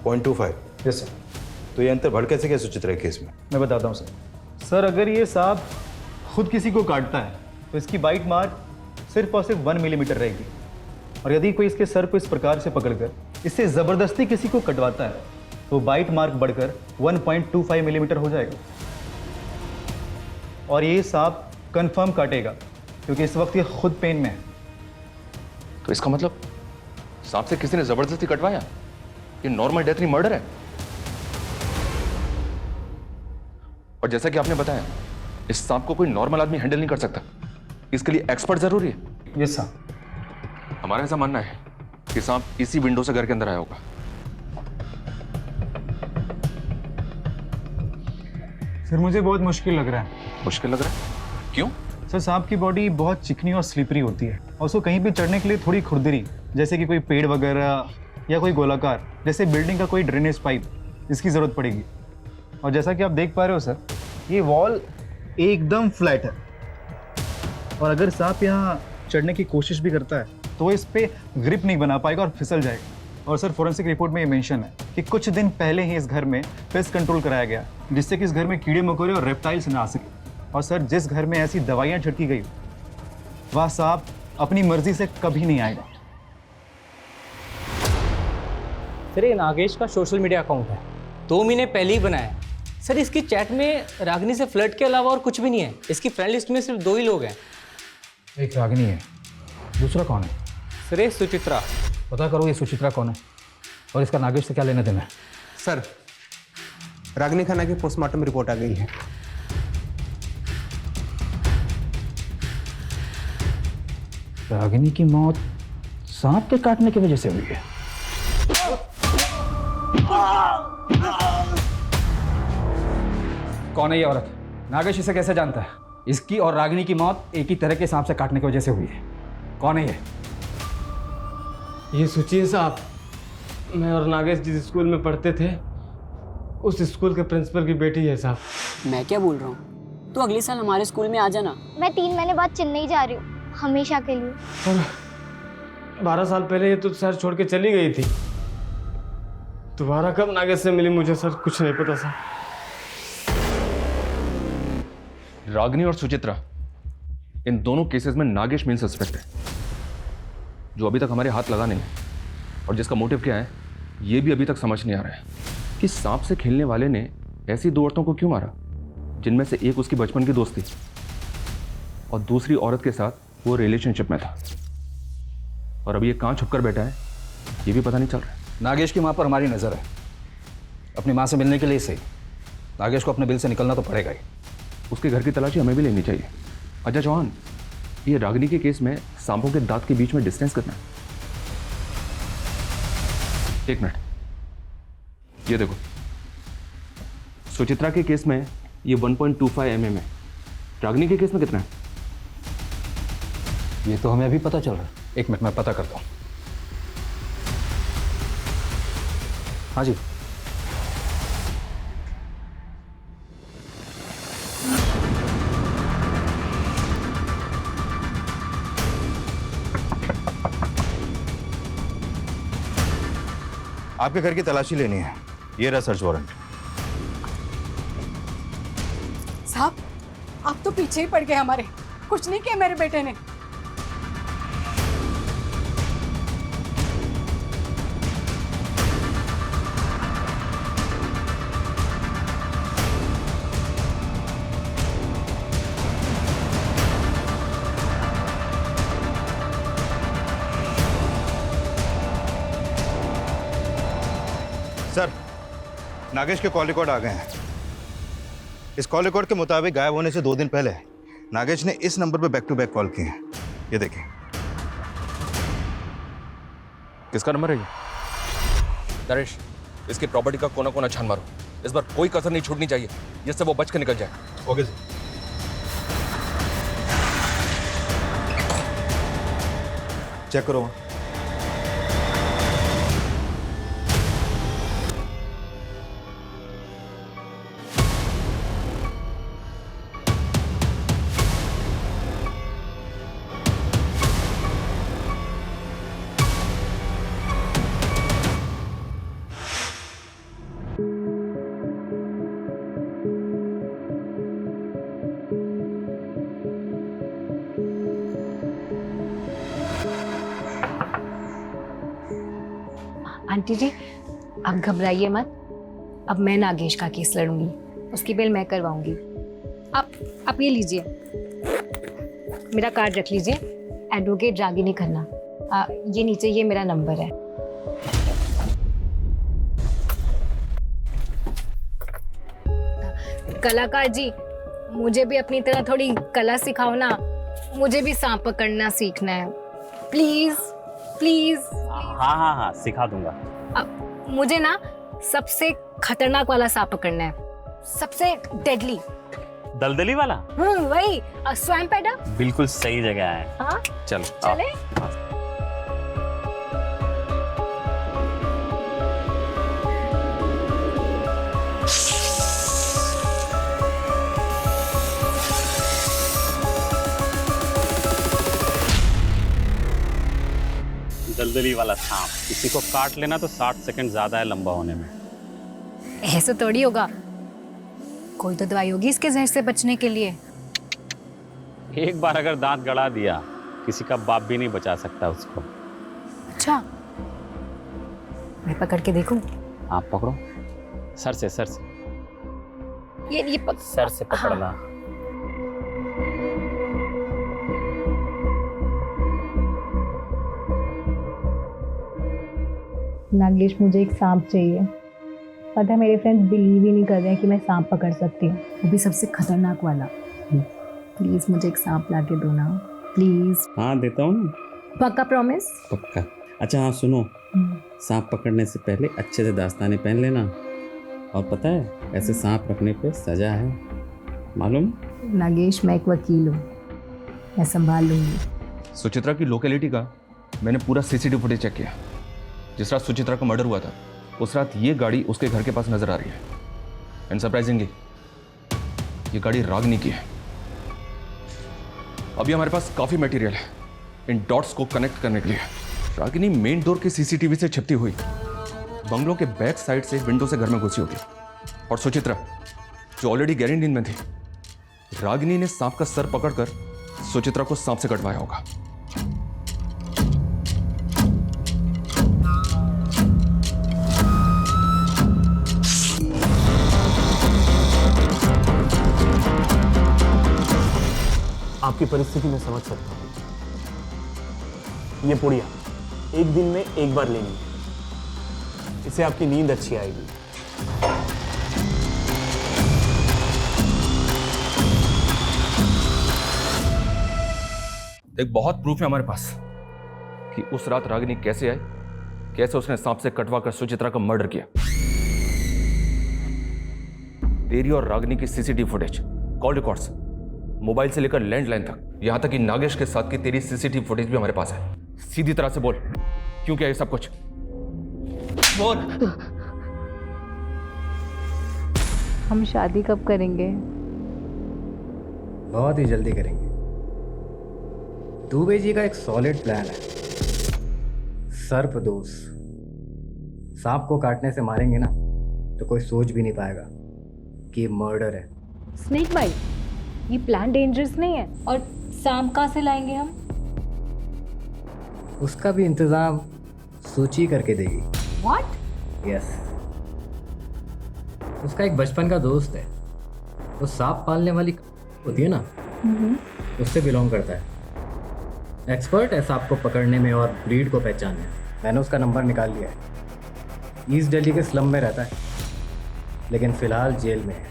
0.25? Yes sir. तो ये अंतर बढ़ कैसे गया सुचित्रा के केस में? मैं बताता हूँ सर। अगर ये सांप खुद किसी को काटता है तो इसकी बाइट मार्क सिर्फ और सिर्फ 1 मिलीमीटर रहेगी। और यदि कोई इसके सर को इस प्रकार से पकड़कर इससे ज़बरदस्ती किसी को कटवाता है तो बाइट मार्क बढ़कर 1.25 मिलीमीटर हो जाएगा। और ये सांप कंफर्म काटेगा क्योंकि इस वक्त ये खुद पेन में है। तो इसका मतलब सांप से किसी ने जबरदस्ती कटवाया? ये नॉर्मल डेथ नहीं, मर्डर है। और जैसा कि आपने बताया, इस सांप को कोई नॉर्मल आदमी हैंडल नहीं कर सकता, इसके लिए एक्सपर्ट जरूरी है। Yes sir. हमारा ऐसा मानना है कि सांप इसी विंडो से घर के अंदर आया होगा। सर मुझे बहुत मुश्किल लग रहा है। मुश्किल लग रहा है? क्यों? सर सांप की बॉडी बहुत चिकनी और स्लिपरी होती है और उसको कहीं भी चढ़ने के लिए थोड़ी खुरदरी, जैसे कि कोई पेड़ वगैरह या कोई गोलाकार जैसे बिल्डिंग का कोई ड्रेनेज पाइप, इसकी ज़रूरत पड़ेगी। और जैसा कि आप देख पा रहे हो सर, ये वॉल एकदम फ्लैट है और अगर सांप यहाँ चढ़ने की कोशिश भी करता है तो वो इस पर ग्रिप नहीं बना पाएगा और फिसल जाएगा। और सर फॉरेंसिक रिपोर्ट में ये मेंशन है कि कुछ दिन पहले ही इस घर में पेस्ट कंट्रोल कराया गया जिससे कि इस घर में कीड़े मकोड़े और रेप्टाइल्स ना आ सके। और सर जिस घर में ऐसी दवाइयाँ छिड़की गई वह सांप अपनी मर्जी से कभी नहीं आएगा। सर ये नागेश का सोशल मीडिया अकाउंट है, 2 महीने पहले ही बनाया है। सर इसकी चैट में रागिनी से फ्लर्ट के अलावा और कुछ भी नहीं है। इसकी फ्रेंड लिस्ट में सिर्फ 2 ही लोग हैं। एक रागिनी है, दूसरा कौन है? सर ये सुचित्रा। पता करो ये सुचित्रा कौन है और इसका नागेश से क्या लेना देना है। सर रागिनी खन्ना की पोस्टमार्टम रिपोर्ट आ गई है। रागिनी की मौत सांप के काटने की वजह से हुई है। कौन है ये औरत? नागेश इसे कैसे जानता है? इसकी और रागिनी की मौत एक ही तरह के सांप से काटने की वजह से हुई है। कौन है ये सुचिए साहब, मैं और नागेश जिस स्कूल में पढ़ते थे उस स्कूल के प्रिंसिपल की बेटी है साहब। मैं क्या बोल रहा हूँ, तो अगले साल हमारे स्कूल में आ जाना। मैं 3 महीने बाद चेन्नई जा रही हूँ, हमेशा के लिए। पर 12 साल पहले ये तो शहर छोड़ के चली गई थी। दोबारा कब नागेश से मिली मुझे सर कुछ नहीं पता सर। रागिनी और सुचित्रा, इन दोनों केसेस में नागेश मेन सस्पेक्ट है जो अभी तक हमारे हाथ लगा नहीं है। और जिसका मोटिव क्या है ये भी अभी तक समझ नहीं आ रहा है कि सांप से खेलने वाले ने ऐसी 2 औरतों को क्यों मारा जिनमें से एक उसकी बचपन की दोस्त थी और दूसरी औरत के साथ वो रिलेशनशिप में था। और अभी ये कहाँ छुपकर बैठा है ये भी पता नहीं चल रहा है। नागेश की माँ पर हमारी नज़र है। अपनी माँ से मिलने के लिए सही नागेश को अपने बिल से निकलना तो पड़ेगा ही। उसके घर की तलाशी हमें भी लेनी चाहिए। अजय चौहान, ये रागिनी के केस में सांपों के दांत के बीच में डिस्टेंस कितना है? 1 मिनट, ये देखो, सुचित्रा के केस में ये 1.25 mm है। रागिनी के केस में कितना है? ये तो हमें अभी पता चल रहा है। 1 मिनट मैं पता करता हूँ। हाँ जी। आपके घर की तलाशी लेनी है, ये रहा सर्च वारंट। साहब आप तो पीछे ही पड़ गए हमारे, कुछ नहीं किया मेरे बेटे ने। सर नागेश के कॉल रिकॉर्ड आ गए हैं। इस कॉल रिकॉर्ड के मुताबिक गायब होने से 2 दिन पहले नागेश ने इस नंबर पर बैक टू बैक कॉल किए हैं। ये देखें। किसका नंबर है ये? नरेश, इसकी प्रॉपर्टी का कोना कोना छान मारो। इस बार कोई कसर नहीं छूटनी चाहिए जिससे वो बच कर निकल जाए। Okay sir. चेक करो। आंटी जी आप घबराइए मत, अब मैं नागेश का केस लड़ूंगी, उसकी बेल मैं करवाऊंगी। आप ये लीजिए, मेरा कार्ड रख लीजिए, एडवोकेट रागिनी खन्ना। ये नीचे ये मेरा नंबर है। कलाकार जी मुझे भी अपनी तरह थोड़ी कला सिखाओ ना, मुझे भी सांप पकड़ना सीखना है, प्लीज प्लीज। हाँ हाँ हाँ सिखा दूंगा। मुझे ना सबसे खतरनाक वाला सांप पकड़ना है, सबसे डेडली। दलदली वाला? वही स्वैम्प एडा। बिल्कुल सही जगह है। हाँ चलो चले। दलदली वाला सांप, किसी को काट लेना तो 60 सेकंड ज्यादा है लंबा होने में। ऐसे थोड़ी होगा, कोई तो दवाई होगी इसके जहर से बचने के लिए। एक बार अगर दांत गड़ा दिया किसी का बाप भी नहीं बचा सकता उसको। अच्छा मैं पकड़ के देखूं? आप पकड़ो, सर से सर से। ये सर से पकड़ना। हाँ। नागेश मुझे एक सांप चाहिए। पता है मेरे फ्रेंड्स बिलीव ही नहीं कर रहे हैं कि मैं सांप पकड़ सकती हूँ, वो भी सबसे खतरनाक वाला। प्लीज मुझे एक सांप ला के दो ना, प्लीज। हाँ देता हूँ ना। पक्का प्रॉमिस? पक्का। अच्छा हाँ सुनो, सांप पकड़ने से पहले अच्छे से दास्ताने पहन लेना, और पता है ऐसे सांप रखने पे सजा है, मालूम? नागेश मैं एक वकील हूँ, मैं संभाल लूंगी। सुचित्रा की लोकेलिटी का मैंने पूरा सीसीटीवी फुटेज चेक किया। जिस रात सुचित्रा का मर्डर हुआ था उस रात ये गाड़ी उसके घर के पास नजर आ रही है, एंड सरप्राइजिंगली ये गाड़ी रागिनी की है। अभी हमारे पास काफी मटेरियल है इन डॉट्स को कनेक्ट करने के लिए। रागिनी मेन डोर के सीसीटीवी से छिपती हुई बंगलों के बैक साइड से विंडो से घर में घुसी होगी, और सुचित्रा जो ऑलरेडी गहरी नींद में थी, रागिनी ने सांप का सर पकड़कर सुचित्रा को सांप से कटवाया होगा। आपकी परिस्थिति में समझ सकता हूं। ये पुड़िया एक दिन में एक बार लेनी है, इससे आपकी नींद अच्छी आएगी। एक बहुत प्रूफ है हमारे पास कि उस रात रागिनी कैसे आई, कैसे उसने सांप से कटवा कर सुचित्रा का मर्डर किया। तेरी और रागिनी की CCTV footage, call records, mobile से लेकर लैंडलाइन तक, यहां तक कि नागेश के साथ की तेरी सीसीटीवी फुटेज भी हमारे पास है। सीधी तरह से बोल, क्यों किया ये सब कुछ? बोल। हम शादी कब करेंगे? बहुत ही जल्दी करेंगे। दुबे जी का एक सॉलिड प्लान है, सर्पदोष। सांप को काटने से मारेंगे ना तो कोई सोच भी नहीं पाएगा कि ये मर्डर है। स्नेक बाइट, ये प्लान डेंजरस नहीं है? और सांप कहाँ से लाएंगे हम? उसका भी इंतजाम सूची करके देगी। What? यस। उसका एक बचपन का दोस्त है, वो सांप पालने वाली होती है ना, उससे बिलोंग करता है। एक्सपर्ट है सांप को पकड़ने में और ब्रीड को पहचानने में। मैंने उसका नंबर निकाल लिया है। ईस्ट दिल्ली के स्लम में रहता है, लेकिन फिलहाल जेल में है।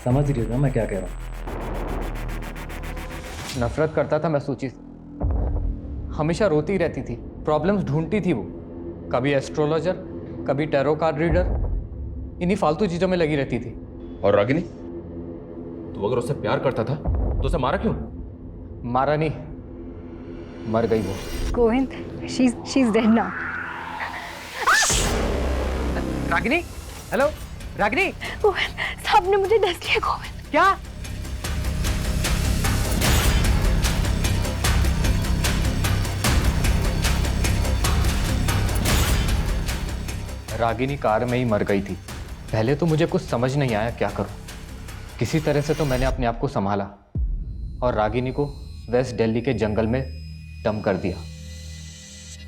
समझ रही हो ना मैं क्या कह रहा हूँ? नफरत करता था मैं सूची से, हमेशा रोती रहती थी, प्रॉब्लम्स ढूंढती थी वो। कभी एस्ट्रोलॉजर, कभी टैरो कार्ड रीडर, इन्हीं फालतू चीज़ों में लगी रहती थी। और रागिनी, तू अगर उससे प्यार करता था तो उसे मारा क्यों? मारा नहीं, मर गई वो। Govind, she's dead now. Ragini, hello Ragini. Govind, सांप ने मुझे डस लिया। गोविंद, क्या? रागिनी कार में ही मर गई थी। पहले तो मुझे कुछ समझ नहीं आया क्या करूं। किसी तरह से तो मैंने अपने आप को संभाला और रागिनी को वेस्ट दिल्ली के जंगल में डंप कर दिया।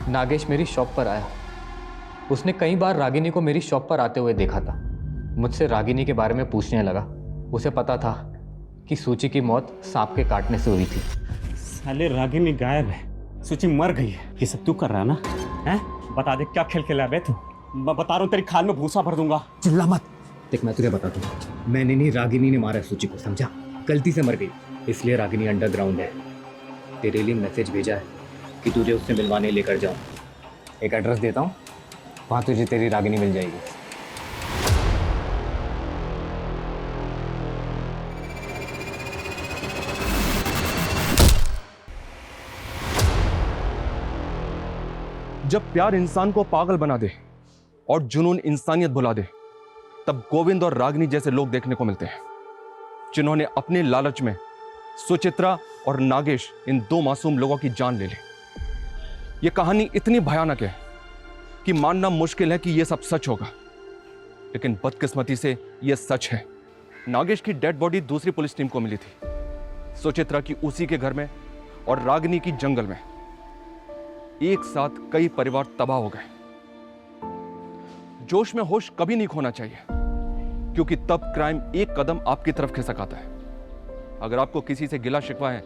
नागेश मेरी शॉप पर आया। उसने कई बार रागिनी को मेरी शॉप पर आते हुए देखा था। मुझसे रागिनी के बारे में पूछने लगा। उसे पता था कि सूची की मौत सांप के काटने से हुई थी। साले रागिनी गायब है, सूची मर गई है। ये सब तू कर रहा है ना? हैं? बता दे क्या खेल खेला बे तू? मैं बता रहा हूँ तेरी खाल में भूसा भर दूंगा। चिल्ला मत। देख मैं तुझे बता दूँ, मैंने नहीं, रागिनी ने मारा सूची को, समझा? गलती से मर गई, इसलिए रागिनी अंडरग्राउंड है। तेरे लिए मैसेज भेजा है कि तुझे उससे मिलवाने लेकर जाऊँ। एक एड्रेस देता हूँ, वहाँ तुझे तेरी रागिनी मिल जाएगी। जब प्यार इंसान को पागल बना दे और जुनून इंसानियत भुला दे, तब गोविंद और रागिनी जैसे लोग देखने को मिलते हैं, जिन्होंने अपने लालच में सुचित्रा और नागेश इन दो मासूम लोगों की जान ले ली। यह कहानी इतनी भयानक है कि मानना मुश्किल है कि यह सब सच होगा, लेकिन बदकिस्मती से यह सच है। नागेश की डेड बॉडी दूसरी पुलिस टीम को मिली थी, सुचित्रा की उसी के घर में और रागिनी की जंगल में। एक साथ कई परिवार तबाह हो गए। जोश में होश कभी नहीं खोना चाहिए, क्योंकि तब क्राइम एक कदम आपकी तरफ खिसक आता है। अगर आपको किसी से गिला शिकवा है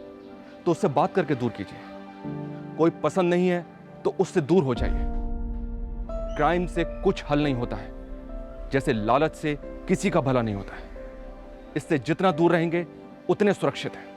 तो उससे बात करके दूर कीजिए। कोई पसंद नहीं है तो उससे दूर हो जाइए। क्राइम से कुछ हल नहीं होता है, जैसे लालच से किसी का भला नहीं होता है। इससे जितना दूर रहेंगे उतने सुरक्षित हैं।